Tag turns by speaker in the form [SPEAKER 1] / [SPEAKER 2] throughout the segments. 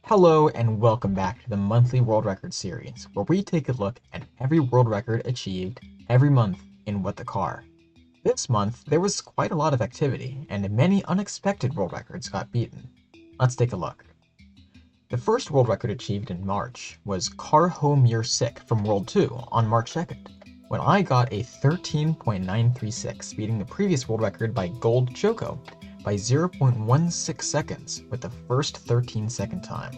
[SPEAKER 1] Hello and welcome back to the monthly world record series, where we take a look at every world record achieved every month in What the Car. This month, there was quite a lot of activity, and many unexpected world records got beaten. Let's take a look. The first world record achieved in March was Car Home You're Sick from World 2 on March 2nd, when I got a 13.936, beating the previous world record by Gold Choco by 0.16 seconds with the first 13-second time.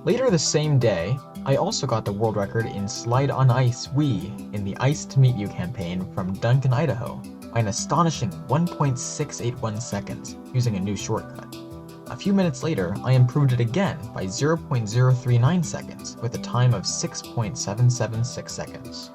[SPEAKER 1] Later the same day, I also got the world record in Slide on Ice Wii in the Ice to Meet You campaign from Duncan, Idaho, by an astonishing 1.681 seconds using a new shortcut. A few minutes later, I improved it again by 0.039 seconds with a time of 6.776 seconds.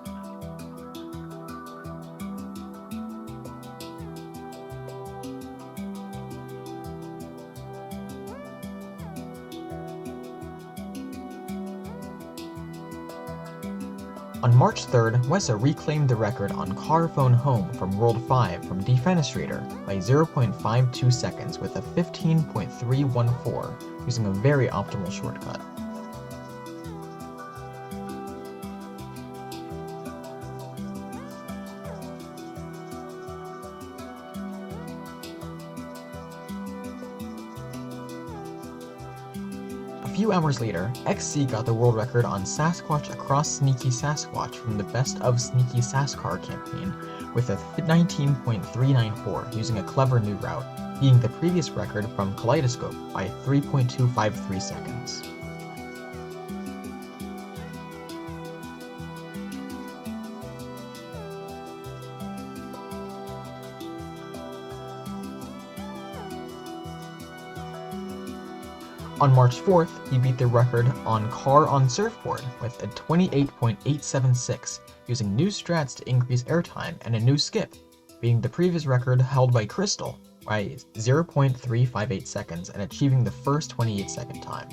[SPEAKER 1] On March 3rd, Wessa reclaimed the record on Car Phone Home from World 5 from Defenestrator by 0.52 seconds with a 15.314 using a very optimal shortcut. A few hours later, XC got the world record on Sasquatch Across Sneaky Sasquatch from the Best of Sneaky Sascar campaign with a 19.394 using a clever new route, beating the previous record from Kaleidoscope by 3.253 seconds. On March 4th, he beat the record on Car on Surfboard with a 28.876 using new strats to increase airtime and a new skip, beating the previous record held by Crystal by 0.358 seconds and achieving the first 28-second time.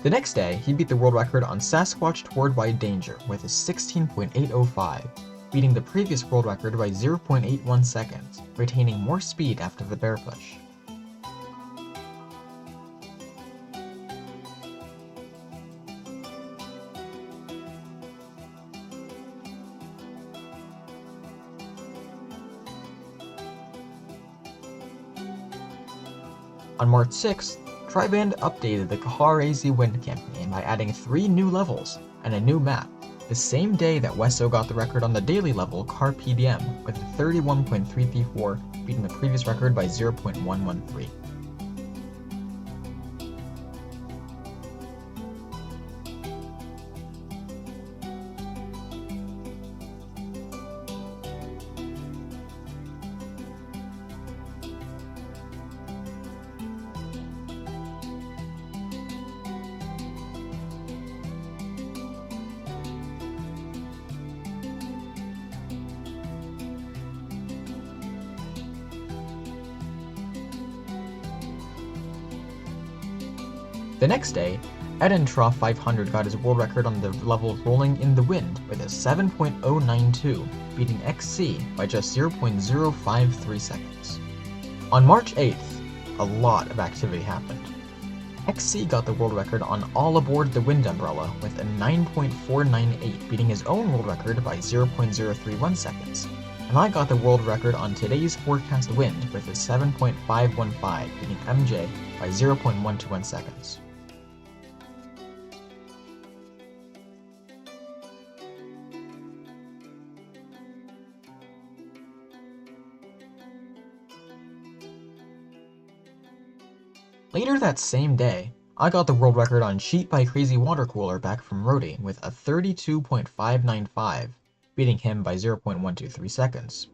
[SPEAKER 1] The next day, he beat the world record on Sasquatch Toward Wide Danger with a 16.805, beating the previous world record by 0.81 seconds, retaining more speed after the bear push. On March 6th, Triband updated the Kahar AZ Wind campaign by adding 3 new levels and a new map, the same day that Wesso got the record on the daily level Car PDM with a 31.334, beating the previous record by 0.113. The next day, Edentroff 500 got his world record on the level Rolling in the Wind with a 7.092, beating XC by just 0.053 seconds. On March 8th, a lot of activity happened. XC got the world record on All Aboard the Wind Umbrella with a 9.498, beating his own world record by 0.031 seconds, and I got the world record on Today's Forecast Wind with a 7.515, beating MJ by 0.121 seconds. Later that same day, I got the world record on Cheat by Crazy Water Cooler back from Rody with a 32.595, beating him by 0.123 seconds.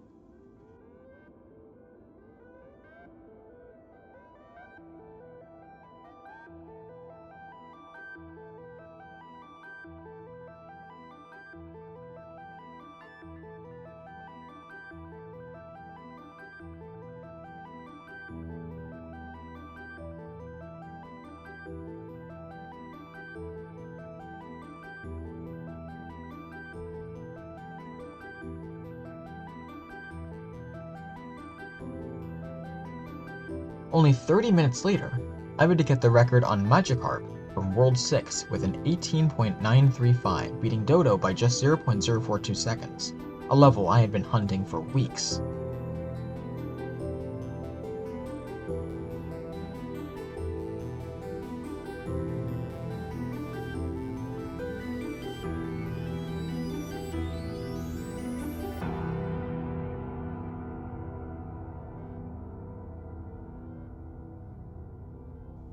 [SPEAKER 1] Only 30 minutes later, I would get the record on Magikarp from World 6 with an 18.935, beating Dodo by just 0.042 seconds, a level I had been hunting for weeks.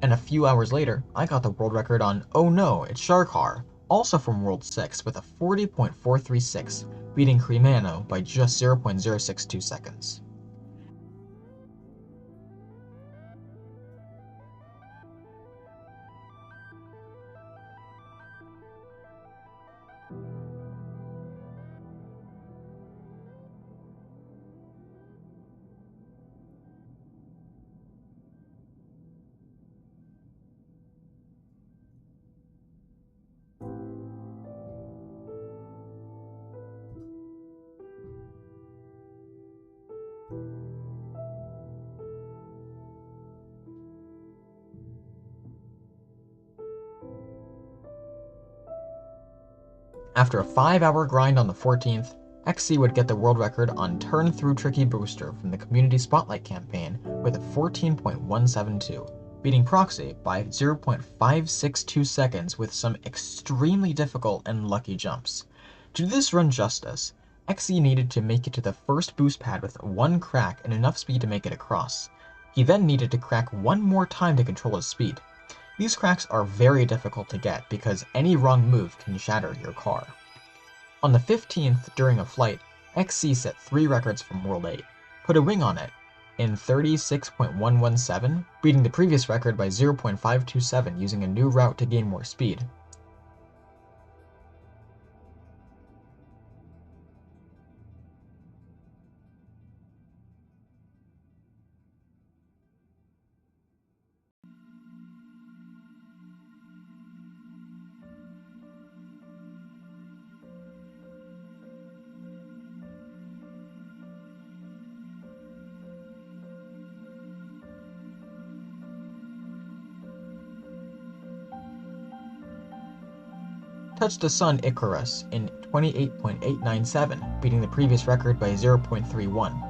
[SPEAKER 1] And a few hours later, I got the world record on Oh No, It's Sharkar, also from World 6 with a 40.436, beating Cremano by just 0.062 seconds. After a 5-hour grind on the 14th, XC would get the world record on Turn Through Tricky Booster from the Community Spotlight campaign with a 14.172, beating Proxy by 0.562 seconds with some extremely difficult and lucky jumps. To do this run justice, XC needed to make it to the first boost pad with one crack and enough speed to make it across. He then needed to crack one more time to control his speed. These cracks are very difficult to get because any wrong move can shatter your car. On the 15th, during a flight, XC set 3 records from World 8, put a wing on it in 36.117, beating the previous record by 0.527 using a new route to gain more speed. Touched the Sun Icarus in 28.897, beating the previous record by 0.31.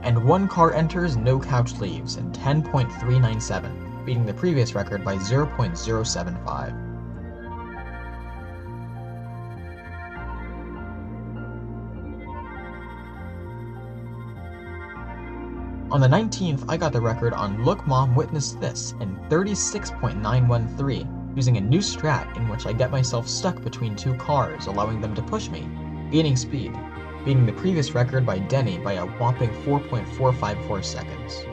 [SPEAKER 1] And one car enters, no couch leaves in 10.397, beating the previous record by 0.075. On the 19th, I got the record on Look Mom, Witness This in 36.913, using a new strat in which I get myself stuck between two cars, allowing them to push me, gaining speed, beating the previous record by Denny by a whopping 4.454 seconds.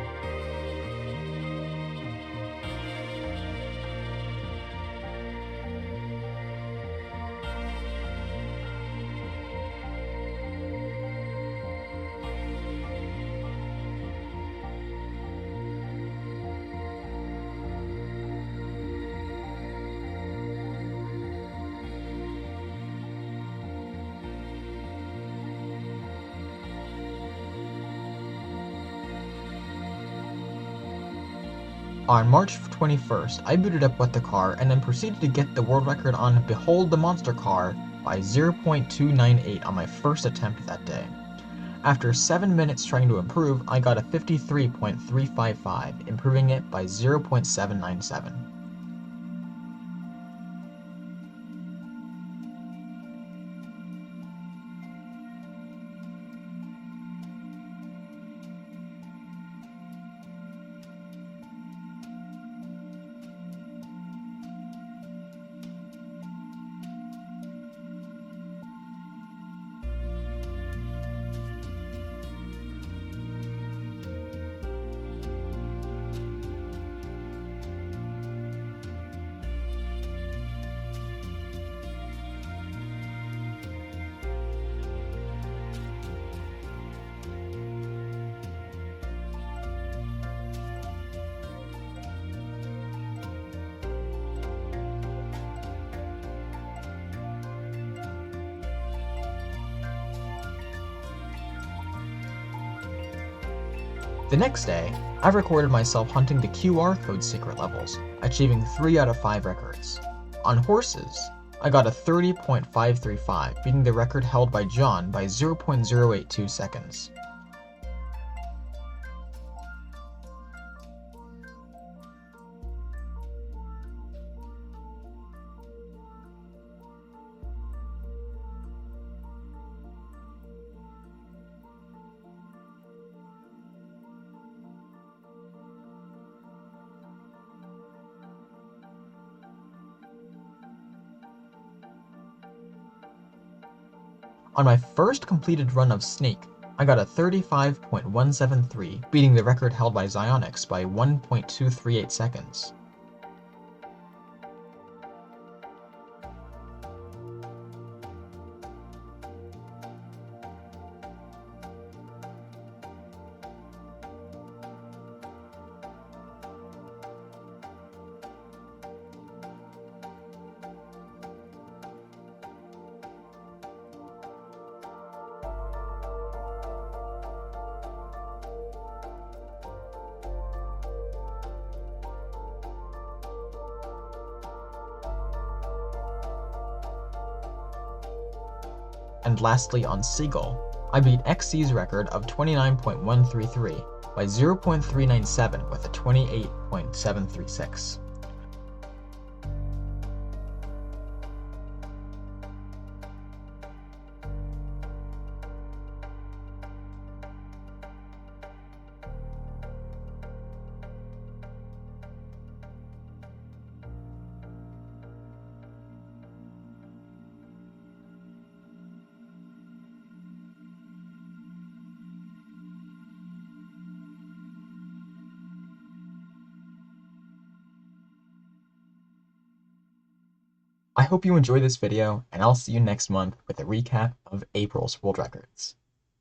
[SPEAKER 1] On March 21st, I booted up with the car and then proceeded to get the world record on Behold the Monster car by 0.298 on my first attempt that day. After 7 minutes trying to improve, I got a 53.355, improving it by 0.797. The next day, I recorded myself hunting the QR code secret levels, achieving 3 out of 5 records. On horses, I got a 30.535, beating the record held by John by 0.082 seconds. On my first completed run of Snake, I got a 35.173, beating the record held by Xionyx by 1.238 seconds. And lastly on Seagull, I beat XC's record of 29.133 by 0.397 with a 28.736. I hope you enjoyed this video, and I'll see you next month with a recap of April's world records.